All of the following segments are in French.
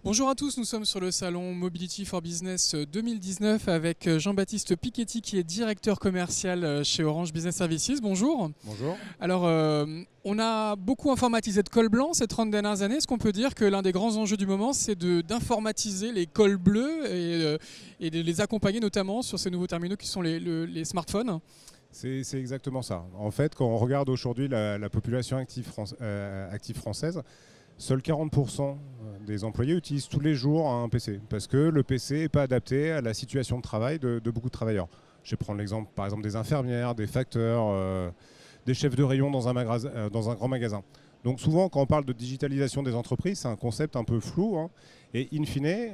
Bonjour à tous, nous sommes sur le salon Mobility for Business 2019 avec Jean-Baptiste Piketty qui est directeur commercial chez Orange Business Services. Bonjour. Bonjour. Alors, on a beaucoup informatisé de cols blancs ces 30 dernières années. Est-ce qu'on peut dire que l'un des grands enjeux du moment, c'est d'informatiser les cols bleus et de les accompagner notamment sur ces nouveaux terminaux qui sont les smartphones? C'est exactement ça. En fait, quand on regarde aujourd'hui la population active française, seuls 40% des employés utilisent tous les jours un PC, parce que le PC n'est pas adapté à la situation de travail de beaucoup de travailleurs. Je vais prendre l'exemple par exemple des infirmières, des facteurs, des chefs de rayon dans un grand magasin. Donc souvent quand on parle de digitalisation des entreprises, c'est un concept un peu flou, hein, et in fine,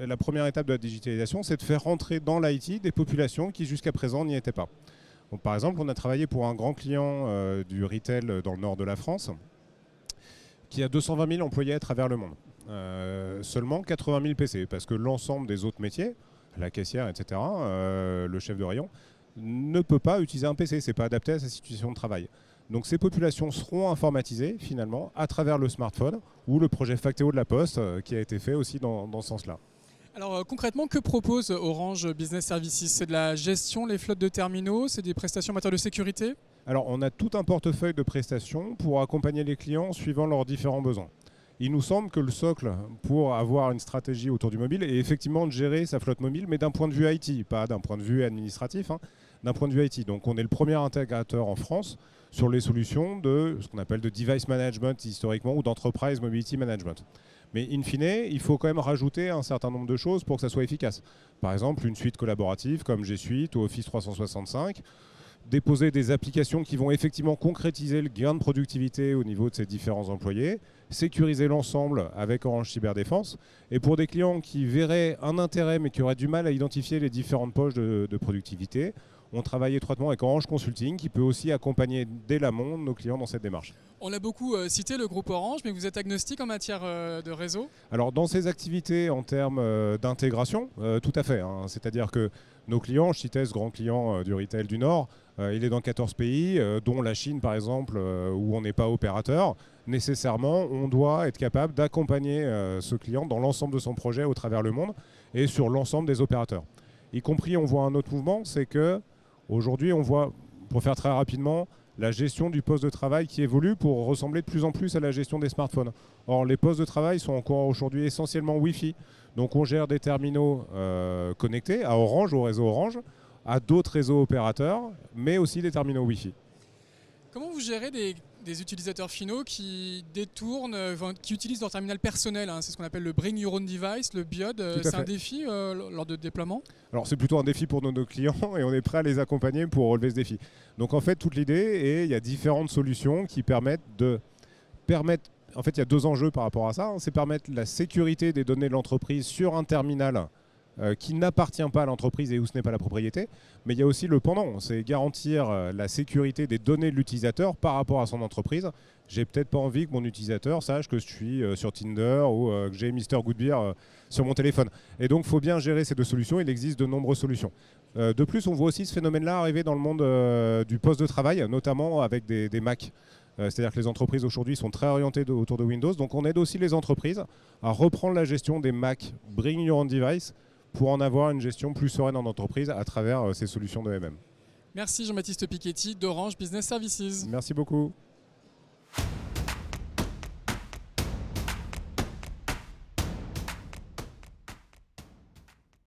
la première étape de la digitalisation, c'est de faire rentrer dans l'IT des populations qui jusqu'à présent n'y étaient pas. Donc, par exemple, on a travaillé pour un grand client du retail dans le nord de la France, qui a 220 000 employés à travers le monde. Seulement 80 000 PC, parce que l'ensemble des autres métiers, la caissière, etc., le chef de rayon, ne peut pas utiliser un PC, c'est pas adapté à sa situation de travail. Donc ces populations seront informatisées finalement à travers le smartphone ou le projet Factéo de la Poste qui a été fait aussi dans ce sens-là. Alors concrètement, que propose Orange Business Services? C'est de la gestion, les flottes de terminaux, c'est des prestations en matière de sécurité? Alors on a tout un portefeuille de prestations pour accompagner les clients suivant leurs différents besoins. Il nous semble que le socle pour avoir une stratégie autour du mobile est effectivement de gérer sa flotte mobile, mais d'un point de vue IT, pas d'un point de vue administratif, hein, d'un point de vue IT. Donc on est le premier intégrateur en France sur les solutions de ce qu'on appelle de device management historiquement ou d'enterprise mobility management. Mais in fine, il faut quand même rajouter un certain nombre de choses pour que ça soit efficace. Par exemple, une suite collaborative comme G Suite ou Office 365, déposer des applications qui vont effectivement concrétiser le gain de productivité au niveau de ces différents employés, sécuriser l'ensemble avec Orange Cyberdéfense. Et pour des clients qui verraient un intérêt mais qui auraient du mal à identifier les différentes poches de productivité, on travaille étroitement avec Orange Consulting qui peut aussi accompagner dès l'amont nos clients dans cette démarche. On a beaucoup cité le groupe Orange, mais vous êtes agnostique en matière de réseau? Alors dans ces activités en termes d'intégration, tout à fait, hein. C'est-à-dire que nos clients, je citais ce grand client du retail du Nord, il est dans 14 pays, dont la Chine par exemple, où on n'est pas opérateur. Nécessairement, on doit être capable d'accompagner ce client dans l'ensemble de son projet au travers le monde et sur l'ensemble des opérateurs. Y compris, on voit un autre mouvement, c'est que aujourd'hui, on voit, pour faire très rapidement, la gestion du poste de travail qui évolue pour ressembler de plus en plus à la gestion des smartphones. Or, les postes de travail sont encore aujourd'hui essentiellement Wi-Fi. Donc, on gère des terminaux connectés à Orange, au réseau Orange, à d'autres réseaux opérateurs, mais aussi des terminaux Wi-Fi. Comment vous gérez des utilisateurs finaux qui détournent, qui utilisent leur terminal personnel, hein, c'est ce qu'on appelle le Bring Your Own Device, le BYOD, c'est un défi lors de déploiement? Alors c'est plutôt un défi pour nos clients et on est prêt à les accompagner pour relever ce défi. Donc en fait toute l'idée est, il y a différentes solutions qui permettent en fait il y a deux enjeux par rapport à ça, hein. C'est permettre la sécurité des données de l'entreprise sur un terminal qui n'appartient pas à l'entreprise et où ce n'est pas la propriété, mais il y a aussi le pendant, c'est garantir la sécurité des données de l'utilisateur par rapport à son entreprise. J'ai peut-être pas envie que mon utilisateur sache que je suis sur Tinder ou que j'ai Mister Goodbeer sur mon téléphone. Et donc il faut bien gérer ces deux solutions, il existe de nombreuses solutions. De plus, on voit aussi ce phénomène-là arriver dans le monde du poste de travail, notamment avec des Mac. C'est-à-dire que les entreprises aujourd'hui sont très orientées autour de Windows, donc on aide aussi les entreprises à reprendre la gestion des Mac Bring Your Own Device pour en avoir une gestion plus sereine en entreprise à travers ces solutions de MM. Merci Jean-Baptiste Piketty d'Orange Business Services. Merci beaucoup.